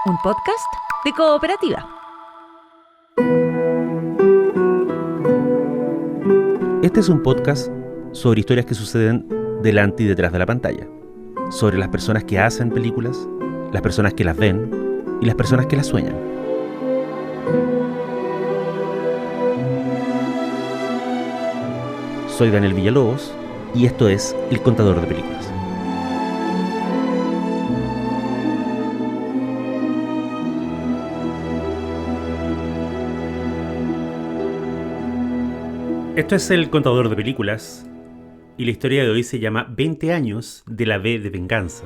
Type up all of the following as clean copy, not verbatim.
un podcast de Cooperativa. Este es un podcast sobre historias que suceden delante y detrás de la pantalla, sobre las personas que hacen películas, las personas que las ven y las personas que las sueñan. Soy Daniel Villalobos y esto es El Contador de Películas. Esto es El Contador de Películas y la historia de hoy se llama 20 años de la V de Venganza.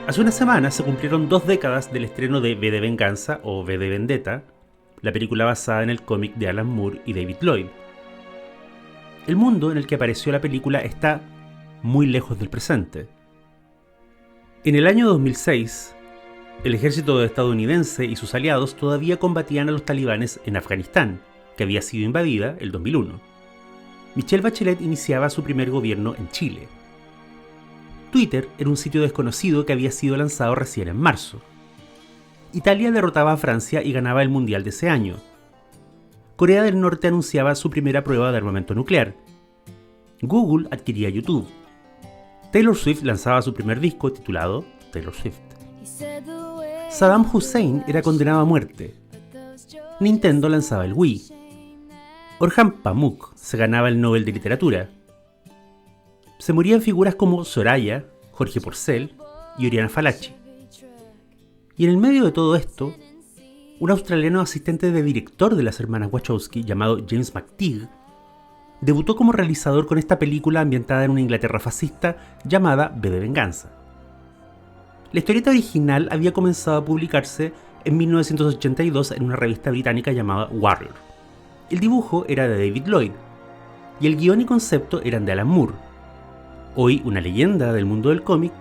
Hace una semana se cumplieron 2 décadas del estreno de V de Venganza o V de Vendetta, la película basada en el cómic de Alan Moore y David Lloyd. El mundo en el que apareció la película está muy lejos del presente. En el año 2006, el ejército estadounidense y sus aliados todavía combatían a los talibanes en Afganistán, que había sido invadida el 2001. Michelle Bachelet iniciaba su primer gobierno en Chile. Twitter era un sitio desconocido que había sido lanzado recién en marzo. Italia derrotaba a Francia y ganaba el mundial de ese año. Corea del Norte anunciaba su primera prueba de armamento nuclear. Google adquiría YouTube. Taylor Swift lanzaba su primer disco titulado Taylor Swift. Saddam Hussein era condenado a muerte. Nintendo lanzaba el Wii. Orhan Pamuk se ganaba el Nobel de Literatura. Se morían figuras como Soraya, Jorge Porcel y Oriana Fallaci. Y en el medio de todo esto, un australiano asistente de director de las hermanas Wachowski llamado James McTeague debutó como realizador con esta película ambientada en una Inglaterra fascista llamada V de Venganza. La historieta original había comenzado a publicarse en 1982 en una revista británica llamada Warrior. El dibujo era de David Lloyd y el guión y concepto eran de Alan Moore, hoy una leyenda del mundo del cómic,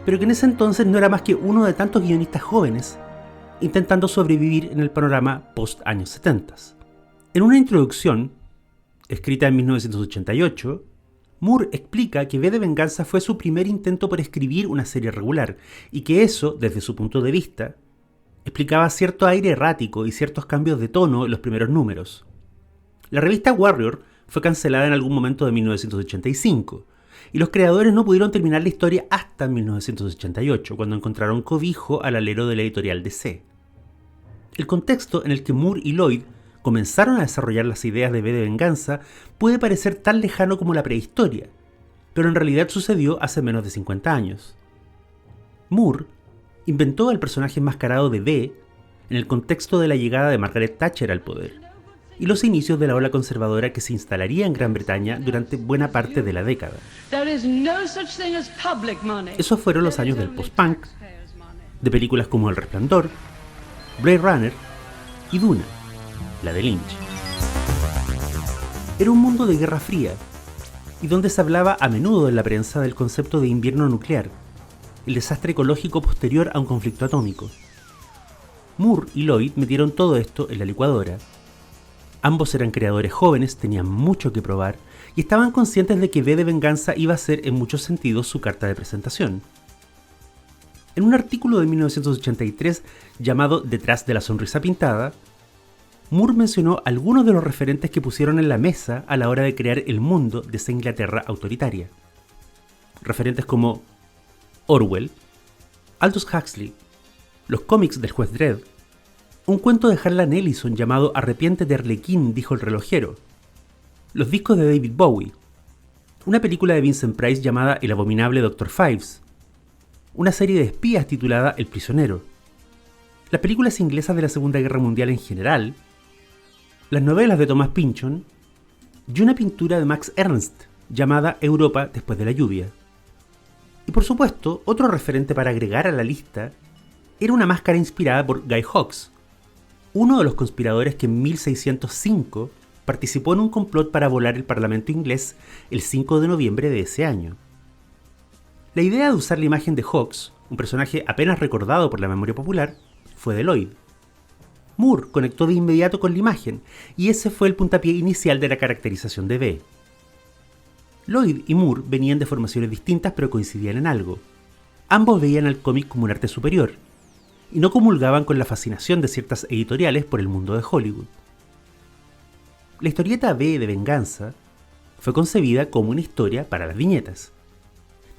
pero que en ese entonces no era más que uno de tantos guionistas jóvenes intentando sobrevivir en el panorama post-años 70. En una introducción, escrita en 1988, Moore explica que V de Venganza fue su primer intento por escribir una serie regular y que eso, desde su punto de vista, explicaba cierto aire errático y ciertos cambios de tono en los primeros números. La revista Warrior fue cancelada en algún momento de 1985 y los creadores no pudieron terminar la historia hasta 1988, cuando encontraron cobijo al alero de la editorial DC. El contexto en el que Moore y Lloyd comenzaron a desarrollar las ideas de V de Venganza puede parecer tan lejano como la prehistoria, pero en realidad sucedió hace menos de 50 años. Moore inventó al personaje enmascarado de V en el contexto de la llegada de Margaret Thatcher al poder y los inicios de la ola conservadora que se instalaría en Gran Bretaña durante buena parte de la década. Esos fueron los años del post-punk, de películas como El Resplandor, Blade Runner y Duna, la de Lynch. Era un mundo de Guerra Fría, y donde se hablaba a menudo en la prensa del concepto de invierno nuclear, el desastre ecológico posterior a un conflicto atómico. Moore y Lloyd metieron todo esto en la licuadora. Ambos eran creadores jóvenes, tenían mucho que probar, y estaban conscientes de que V de Venganza iba a ser en muchos sentidos su carta de presentación. En un artículo de 1983 llamado Detrás de la sonrisa pintada, Moore mencionó algunos de los referentes que pusieron en la mesa a la hora de crear el mundo de esa Inglaterra autoritaria. Referentes como Orwell, Aldous Huxley, los cómics del juez Dredd, un cuento de Harlan Ellison llamado Arrepiéntete Arlequín, dijo el relojero, los discos de David Bowie, una película de Vincent Price llamada El abominable Dr. Fives, una serie de espías titulada El prisionero, las películas inglesas de la Segunda Guerra Mundial en general, las novelas de Thomas Pynchon y una pintura de Max Ernst llamada Europa después de la lluvia. Y por supuesto, otro referente para agregar a la lista era una máscara inspirada por Guy Fawkes, uno de los conspiradores que en 1605 participó en un complot para volar el Parlamento inglés el 5 de noviembre de ese año. La idea de usar la imagen de Hawkes, un personaje apenas recordado por la memoria popular, fue de Lloyd. Moore conectó de inmediato con la imagen, y ese fue el puntapié inicial de la caracterización de V. Lloyd y Moore venían de formaciones distintas pero coincidían en algo. Ambos veían al cómic como un arte superior, y no comulgaban con la fascinación de ciertas editoriales por el mundo de Hollywood. La historieta V de Venganza fue concebida como una historia para las viñetas.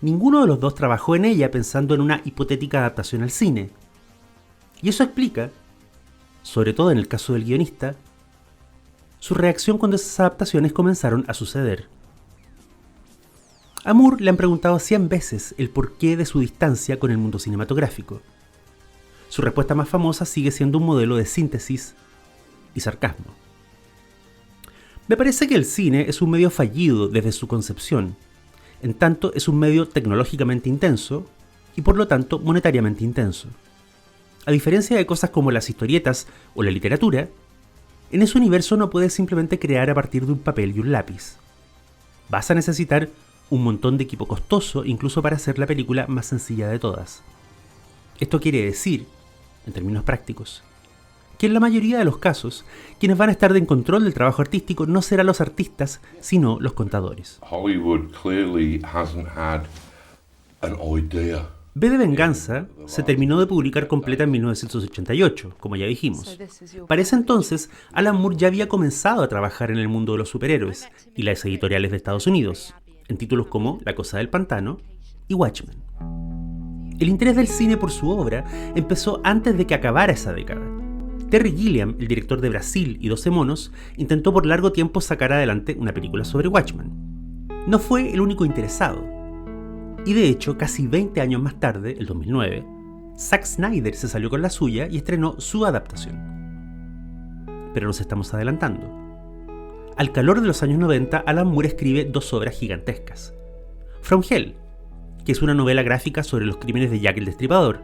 Ninguno de los dos trabajó en ella pensando en una hipotética adaptación al cine. Y eso explica, sobre todo en el caso del guionista, su reacción cuando esas adaptaciones comenzaron a suceder. A Moore le han preguntado 100 veces el porqué de su distancia con el mundo cinematográfico. Su respuesta más famosa sigue siendo un modelo de síntesis y sarcasmo. Me parece que el cine es un medio fallido desde su concepción, en tanto es un medio tecnológicamente intenso y por lo tanto monetariamente intenso. A diferencia de cosas como las historietas o la literatura, en ese universo no puedes simplemente crear a partir de un papel y un lápiz. Vas a necesitar un montón de equipo costoso incluso para hacer la película más sencilla de todas. Esto quiere decir, en términos prácticos, que en la mayoría de los casos, quienes van a estar en control del trabajo artístico no serán los artistas, sino los contadores. Hollywood clearly hasn't had an idea. V de Venganza se terminó de publicar completa en 1988, como ya dijimos. Para ese entonces, Alan Moore ya había comenzado a trabajar en el mundo de los superhéroes y las editoriales de Estados Unidos, en títulos como La Cosa del Pantano y Watchmen. El interés del cine por su obra empezó antes de que acabara esa década. Terry Gilliam, el director de Brasil y 12 monos, intentó por largo tiempo sacar adelante una película sobre Watchmen. No fue el único interesado. Y de hecho, casi 20 años más tarde, el 2009, Zack Snyder se salió con la suya y estrenó su adaptación. Pero nos estamos adelantando. Al calor de los años 90, Alan Moore escribe dos obras gigantescas. From Hell, que es una novela gráfica sobre los crímenes de Jack el Destripador,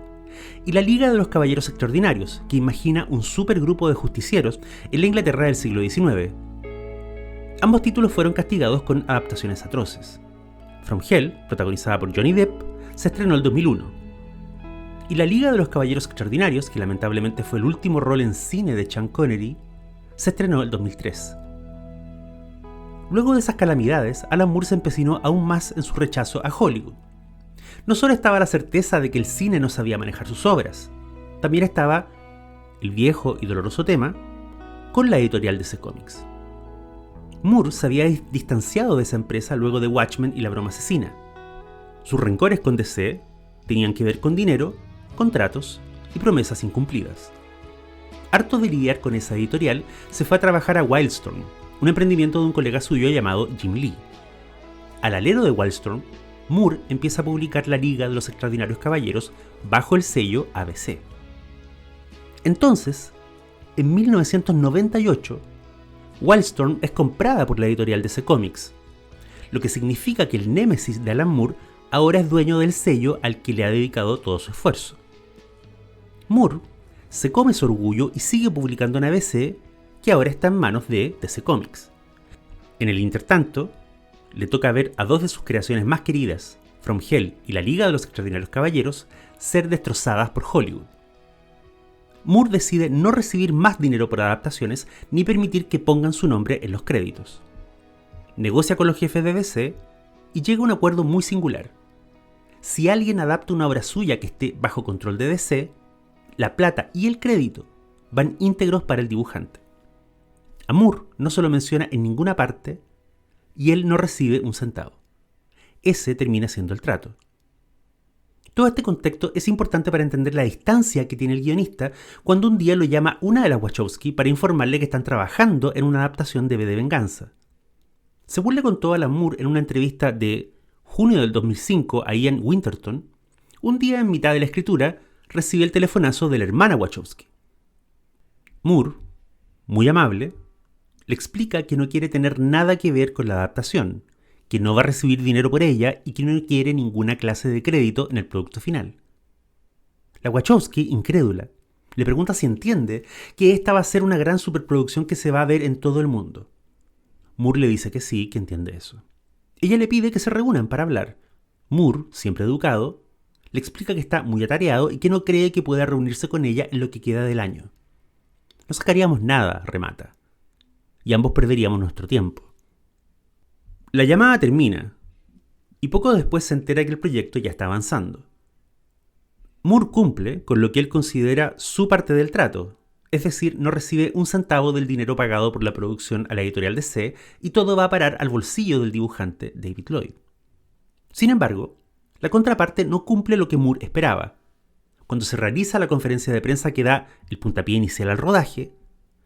y La Liga de los Caballeros Extraordinarios, que imagina un supergrupo de justicieros en la Inglaterra del siglo XIX. Ambos títulos fueron castigados con adaptaciones atroces. From Hell, protagonizada por Johnny Depp, se estrenó en 2001. Y La Liga de los Caballeros Extraordinarios, que lamentablemente fue el último rol en cine de Sean Connery, se estrenó en 2003. Luego de esas calamidades, Alan Moore se empecinó aún más en su rechazo a Hollywood. No solo estaba la certeza de que el cine no sabía manejar sus obras, también estaba el viejo y doloroso tema con la editorial DC Comics. Moore se había distanciado de esa empresa luego de Watchmen y La Broma Asesina. Sus rencores con DC tenían que ver con dinero, contratos y promesas incumplidas. Harto de lidiar con esa editorial, se fue a trabajar a Wildstorm, un emprendimiento de un colega suyo llamado Jim Lee. Al alero de Wildstorm, Moore empieza a publicar La Liga de los Extraordinarios Caballeros bajo el sello ABC. Entonces, en 1998, Wildstorm es comprada por la editorial DC Comics, lo que significa que el némesis de Alan Moore ahora es dueño del sello al que le ha dedicado todo su esfuerzo. Moore se come su orgullo y sigue publicando en ABC, que ahora está en manos de DC Comics. En el intertanto, le toca ver a dos de sus creaciones más queridas, From Hell y La Liga de los Extraordinarios Caballeros, ser destrozadas por Hollywood. Moore decide no recibir más dinero por adaptaciones ni permitir que pongan su nombre en los créditos. Negocia con los jefes de DC y llega a un acuerdo muy singular. Si alguien adapta una obra suya que esté bajo control de DC, la plata y el crédito van íntegros para el dibujante. A Moore no se lo menciona en ninguna parte y él no recibe un centavo. Ese termina siendo el trato. Todo este contexto es importante para entender la distancia que tiene el guionista cuando un día lo llama una de las Wachowski para informarle que están trabajando en una adaptación de V de Venganza. Según le contó Alan Moore en una entrevista de junio del 2005 a Ian Winterton, un día en mitad de la escritura recibe el telefonazo de la hermana Wachowski. Moore, muy amable, le explica que no quiere tener nada que ver con la adaptación, que no va a recibir dinero por ella y que no quiere ninguna clase de crédito en el producto final. La Wachowski, incrédula, le pregunta si entiende que esta va a ser una gran superproducción que se va a ver en todo el mundo. Moore le dice que sí, que entiende eso. Ella le pide que se reúnan para hablar. Moore, siempre educado, le explica que está muy atareado y que no cree que pueda reunirse con ella en lo que queda del año. No sacaríamos nada, remata, y ambos perderíamos nuestro tiempo. La llamada termina, y poco después se entera que el proyecto ya está avanzando. Moore cumple con lo que él considera su parte del trato, es decir, no recibe un centavo del dinero pagado por la producción a la editorial DC y todo va a parar al bolsillo del dibujante David Lloyd. Sin embargo, la contraparte no cumple lo que Moore esperaba. Cuando se realiza la conferencia de prensa que da el puntapié inicial al rodaje,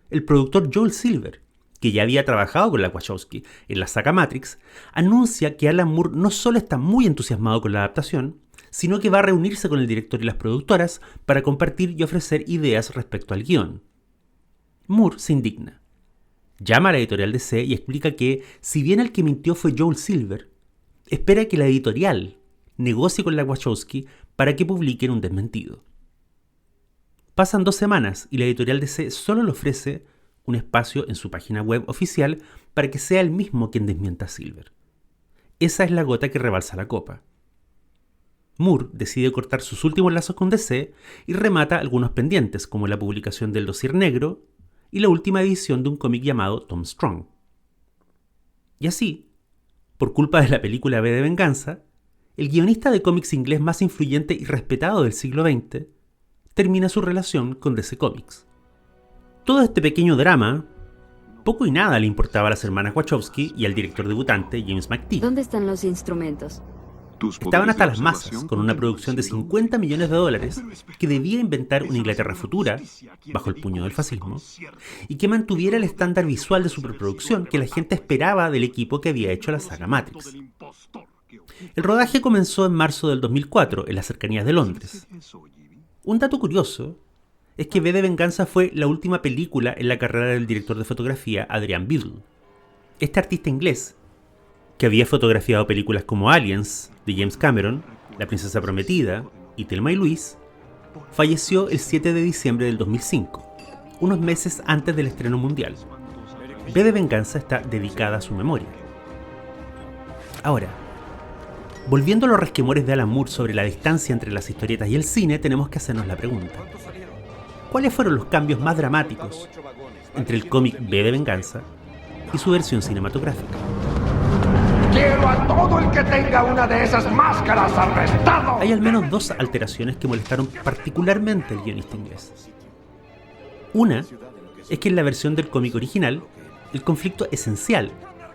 el productor Joel Silver, que ya había trabajado con la Wachowski en la saga Matrix, anuncia que Alan Moore no solo está muy entusiasmado con la adaptación, sino que va a reunirse con el director y las productoras para compartir y ofrecer ideas respecto al guión. Moore se indigna. Llama a la editorial DC y explica que, si bien el que mintió fue Joel Silver, espera que la editorial negocie con la Wachowski para que publiquen un desmentido. Pasan 2 semanas y la editorial DC solo le ofrece un espacio en su página web oficial para que sea él mismo quien desmienta a Silver. Esa es la gota que rebalsa la copa. Moore decide cortar sus últimos lazos con DC y remata algunos pendientes, como la publicación del dossier negro y la última edición de un cómic llamado Tom Strong. Y así, por culpa de la película V de Venganza, el guionista de cómics inglés más influyente y respetado del siglo XX termina su relación con DC Comics. Todo este pequeño drama, poco y nada le importaba a las hermanas Wachowski y al director debutante James McTeague. ¿Dónde están los instrumentos? Estaban hasta las masas con una producción de $50 millones que debía inventar una Inglaterra futura, bajo el puño del fascismo, y que mantuviera el estándar visual de superproducción que la gente esperaba del equipo que había hecho la saga Matrix. El rodaje comenzó en marzo del 2004 en las cercanías de Londres. Un dato curioso es que V de Venganza fue la última película en la carrera del director de fotografía Adrian Biddle. Este artista inglés, que había fotografiado películas como Aliens, de James Cameron, La princesa prometida y Thelma y Louise, falleció el 7 de diciembre del 2005, unos meses antes del estreno mundial. V de Venganza está dedicada a su memoria. Ahora, volviendo a los resquemores de Alan Moore sobre la distancia entre las historietas y el cine, tenemos que hacernos la pregunta: ¿cuáles fueron los cambios más dramáticos entre el cómic V de Venganza y su versión cinematográfica? ¡Quiero a todo el que tenga una de esas máscaras arrestado! Hay al menos 2 alteraciones que molestaron particularmente al guionista inglés. Una es que en la versión del cómic original, el conflicto esencial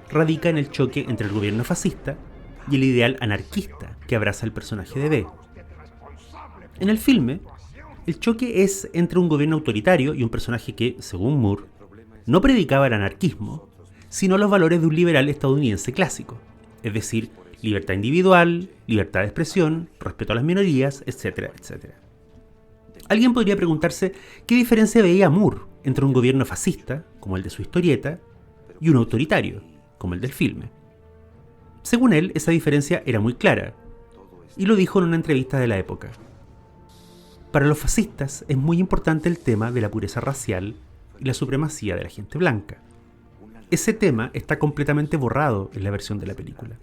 radica en el choque entre el gobierno fascista y el ideal anarquista que abraza el personaje de V. En el filme, el choque es entre un gobierno autoritario y un personaje que, según Moore, no predicaba el anarquismo, sino los valores de un liberal estadounidense clásico, es decir, libertad individual, libertad de expresión, respeto a las minorías, etcétera, etcétera. Alguien podría preguntarse qué diferencia veía Moore entre un gobierno fascista, como el de su historieta, y un autoritario, como el del filme. Según él, esa diferencia era muy clara, y lo dijo en una entrevista de la época. Para los fascistas es muy importante el tema de la pureza racial y la supremacía de la gente blanca. Ese tema está completamente borrado en la versión de la película.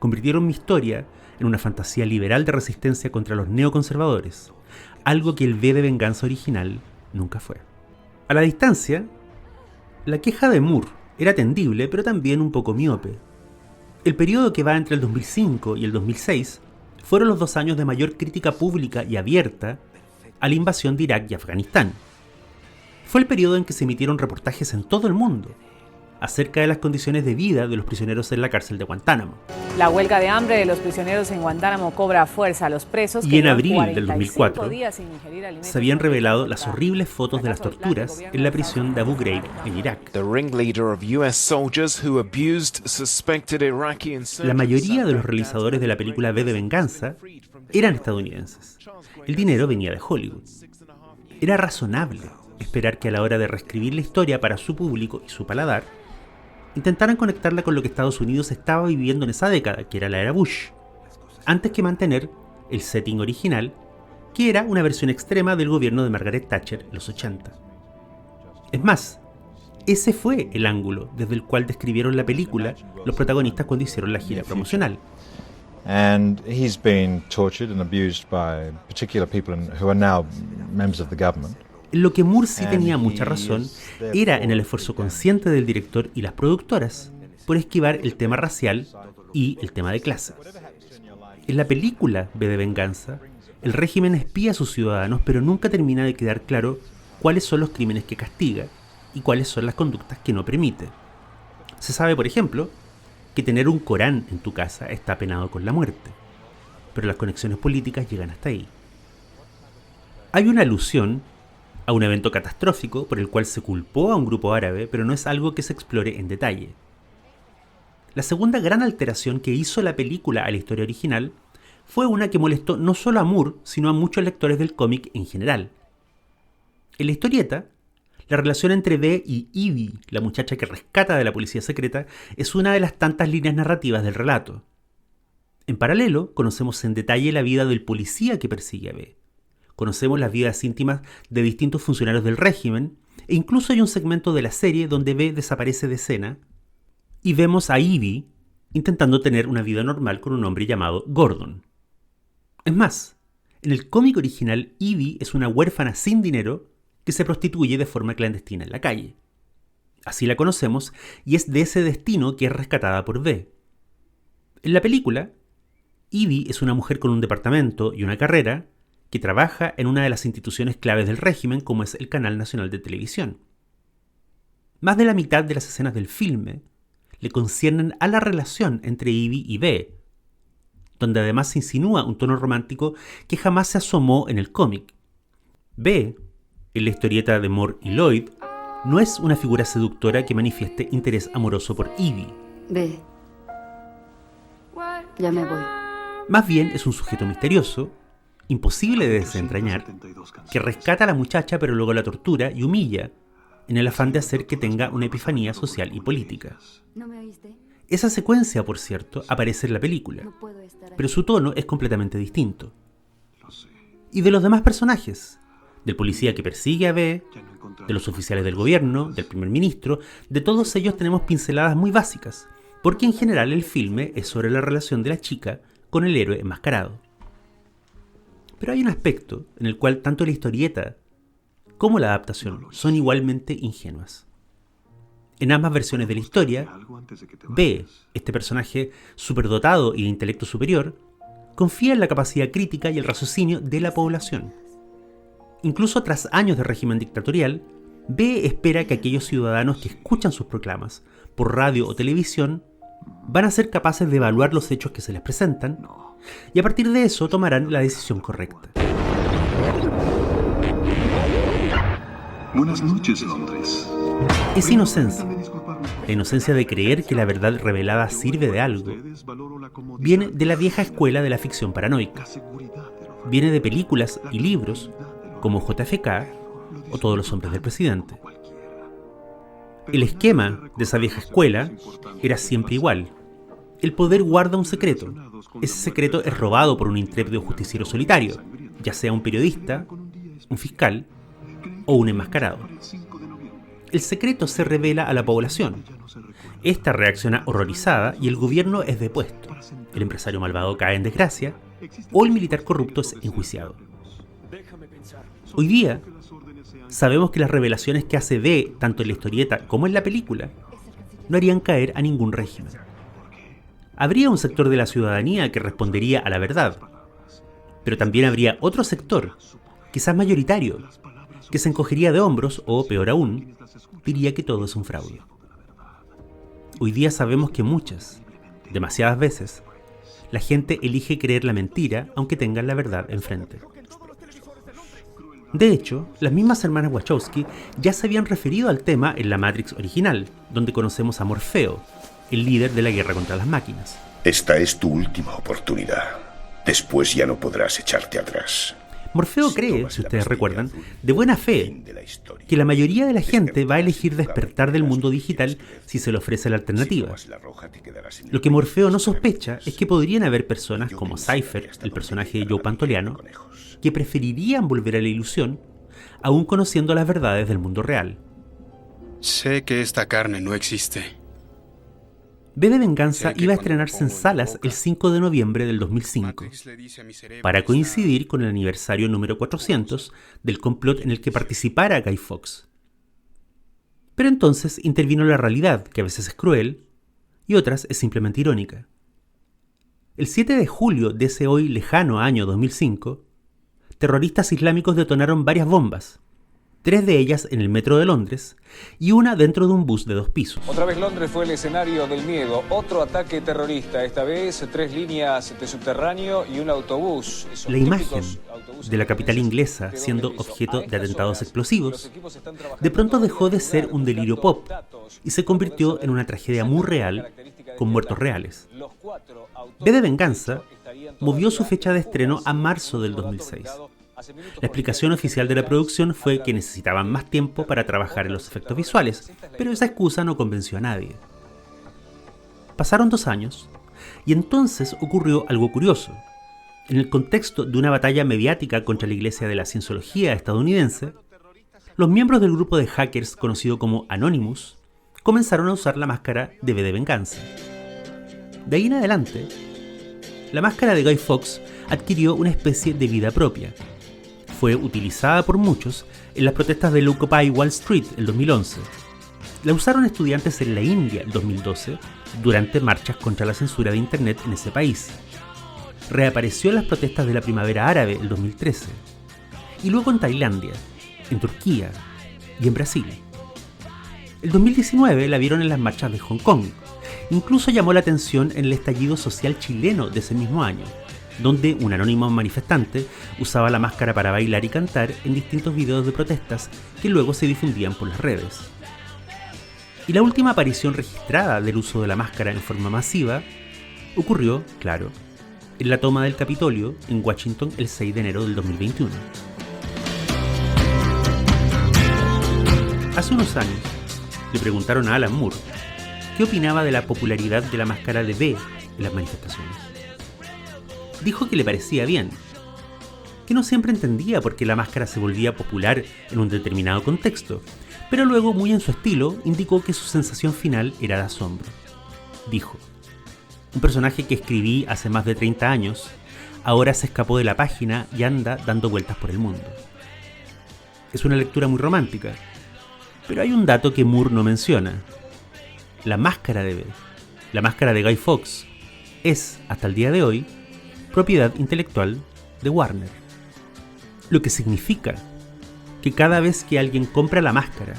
Convirtieron mi historia en una fantasía liberal de resistencia contra los neoconservadores, algo que el V de Venganza original nunca fue. A la distancia, la queja de Moore era atendible, pero también un poco miope. El periodo que va entre el 2005 y el 2006 fueron los 2 años de mayor crítica pública y abierta a la invasión de Irak y Afganistán. Fue el periodo en que se emitieron reportajes en todo el mundo acerca de las condiciones de vida de los prisioneros en la cárcel de Guantánamo. La huelga de hambre de los prisioneros en Guantánamo cobra fuerza a los presos. Y en abril del 2004 se habían revelado las horribles fotos de las torturas en la prisión de Abu Ghraib en Irak. La mayoría de los realizadores de la película V de Venganza eran estadounidenses. El dinero venía de Hollywood. Era razonable esperar que a la hora de reescribir la historia para su público y su paladar, intentaran conectarla con lo que Estados Unidos estaba viviendo en esa década, que era la era Bush, antes que mantener el setting original, que era una versión extrema del gobierno de Margaret Thatcher en los 80. Es más, ese fue el ángulo desde el cual describieron la película los protagonistas cuando hicieron la gira promocional. And he's been tortured and abused by particular people who are now members of the government. En lo que Moore sí tenía mucha razón era en el esfuerzo consciente del director y las productoras por esquivar el tema racial y el tema de clase. En la película V de Venganza, el régimen espía a sus ciudadanos, pero nunca termina de quedar claro cuáles son los crímenes que castiga y cuáles son las conductas que no permite. Se sabe, por ejemplo, que tener un Corán en tu casa está penado con la muerte, pero las conexiones políticas llegan hasta ahí. Hay una alusión a un evento catastrófico por el cual se culpó a un grupo árabe, pero no es algo que se explore en detalle. La segunda gran alteración que hizo la película a la historia original fue una que molestó no solo a Moore, sino a muchos lectores del cómic en general. En la historieta, la relación entre B y Evie, la muchacha que rescata de la policía secreta, es una de las tantas líneas narrativas del relato. En paralelo, conocemos en detalle la vida del policía que persigue a B. Conocemos las vidas íntimas de distintos funcionarios del régimen, e incluso hay un segmento de la serie donde B desaparece de escena, y vemos a Evie intentando tener una vida normal con un hombre llamado Gordon. Es más, en el cómic original, Evie es una huérfana sin dinero que se prostituye de forma clandestina en la calle. Así la conocemos, y es de ese destino que es rescatada por B. En la película, Evie es una mujer con un departamento y una carrera que trabaja en una de las instituciones claves del régimen, como es el Canal Nacional de Televisión. Más de la mitad de las escenas del filme le conciernen a la relación entre Evie y B, donde además se insinúa un tono romántico que jamás se asomó en el cómic. B, en la historieta de Moore y Lloyd, no es una figura seductora que manifieste interés amoroso por Evie. Ve. Ya me voy. Más bien es un sujeto misterioso, imposible de desentrañar, que rescata a la muchacha pero luego la tortura y humilla, en el afán de hacer que tenga una epifanía social y política. ¿No me oíste? Esa secuencia, por cierto, aparece en la película, No puedo estar aquí. pero su tono es completamente distinto. Y de los demás personajes, del policía que persigue a B, de los oficiales del gobierno, del primer ministro, de todos ellos tenemos pinceladas muy básicas, porque en general el filme es sobre la relación de la chica con el héroe enmascarado. Pero hay un aspecto en el cual tanto la historieta como la adaptación son igualmente ingenuas. En ambas versiones de la historia, B, este personaje superdotado y de intelecto superior, confía en la capacidad crítica y el raciocinio de la población. Incluso tras años de régimen dictatorial, B espera que aquellos ciudadanos que escuchan sus proclamas por radio o televisión van a ser capaces de evaluar los hechos que se les presentan y a partir de eso tomarán la decisión correcta. Buenas noches, Londres. Es inocencia. La inocencia de creer que la verdad revelada sirve de algo viene de la vieja escuela de la ficción paranoica. Viene de películas y libros como JFK o Todos los hombres del presidente. El esquema de esa vieja escuela era siempre igual. El poder guarda un secreto. Ese secreto es robado por un intrépido justiciero solitario, ya sea un periodista, un fiscal o un enmascarado. El secreto se revela a la población. Esta reacciona horrorizada y el gobierno es depuesto. El empresario malvado cae en desgracia o el militar corrupto es enjuiciado. Hoy día, sabemos que las revelaciones que hace B, tanto en la historieta como en la película, no harían caer a ningún régimen. Habría un sector de la ciudadanía que respondería a la verdad, pero también habría otro sector, quizás mayoritario, que se encogería de hombros o, peor aún, diría que todo es un fraude. Hoy día sabemos que muchas, demasiadas veces, la gente elige creer la mentira aunque tengan la verdad enfrente. De hecho, las mismas hermanas Wachowski ya se habían referido al tema en la Matrix original, donde conocemos a Morfeo, el líder de la guerra contra las máquinas. Esta es tu última oportunidad. Después ya no podrás echarte atrás. Morfeo cree, si ustedes recuerdan, de buena fe, que la mayoría de la gente va a elegir despertar del mundo digital si se le ofrece la alternativa. Lo que Morfeo no sospecha es que podrían haber personas como Cypher, el personaje de Joe Pantoliano, que preferirían volver a la ilusión, aún conociendo las verdades del mundo real. Sé que esta carne no existe. V de Venganza iba a estrenarse en salas el 5 de noviembre del 2005, para coincidir con el aniversario número 400 del complot en el que participara Guy Fawkes. Pero entonces intervino la realidad, que a veces es cruel, y otras es simplemente irónica. El 7 de julio de ese hoy lejano año 2005, terroristas islámicos detonaron varias bombas, 3 de ellas en el metro de Londres y una dentro de un bus de 2 pisos. Otra vez Londres fue el escenario del miedo. Otro ataque terrorista, esta vez 3 líneas de subterráneo y un autobús. La imagen de la capital inglesa siendo objeto de atentados explosivos de pronto dejó de ser un delirio pop y se convirtió en una tragedia muy real con muertos reales. V de Venganza movió su fecha de estreno a marzo del 2006. La explicación oficial de la producción fue que necesitaban más tiempo para trabajar en los efectos visuales, pero esa excusa no convenció a nadie. Pasaron 2 años, y entonces ocurrió algo curioso. En el contexto de una batalla mediática contra la Iglesia de la Cienciología estadounidense, los miembros del grupo de hackers conocido como Anonymous comenzaron a usar la máscara de V de Venganza. De ahí en adelante, la máscara de Guy Fawkes adquirió una especie de vida propia. Fue utilizada por muchos en las protestas del Occupy Wall Street el 2011. La usaron estudiantes en la India el 2012 durante marchas contra la censura de Internet en ese país. Reapareció en las protestas de la Primavera Árabe el 2013. Y luego en Tailandia, en Turquía y en Brasil. El 2019 la vieron en las marchas de Hong Kong. Incluso llamó la atención en el estallido social chileno de ese mismo año, donde un anónimo manifestante usaba la máscara para bailar y cantar en distintos videos de protestas que luego se difundían por las redes. Y la última aparición registrada del uso de la máscara en forma masiva ocurrió, claro, en la toma del Capitolio en Washington el 6 de enero del 2021. Hace unos años le preguntaron a Alan Moore qué opinaba de la popularidad de la máscara de V en las manifestaciones. Dijo que le parecía bien, que no siempre entendía por qué la máscara se volvía popular en un determinado contexto, pero luego, muy en su estilo, indicó que su sensación final era de asombro. Dijo: un personaje que escribí hace más de 30 años, ahora se escapó de la página y anda dando vueltas por el mundo. Es una lectura muy romántica, pero hay un dato que Moore no menciona. La máscara de V, la máscara de Guy Fawkes, es, hasta el día de hoy, propiedad intelectual de Warner. Lo que significa que cada vez que alguien compra la máscara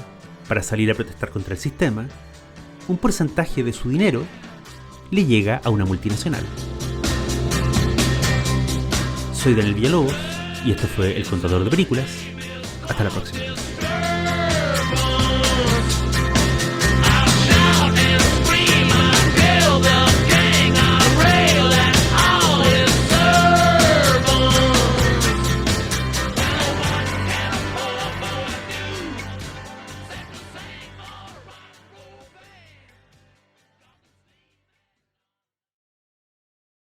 para salir a protestar contra el sistema, un porcentaje de su dinero le llega a una multinacional. Soy Daniel Villalobos y esto fue El Contador de Películas. Hasta la próxima.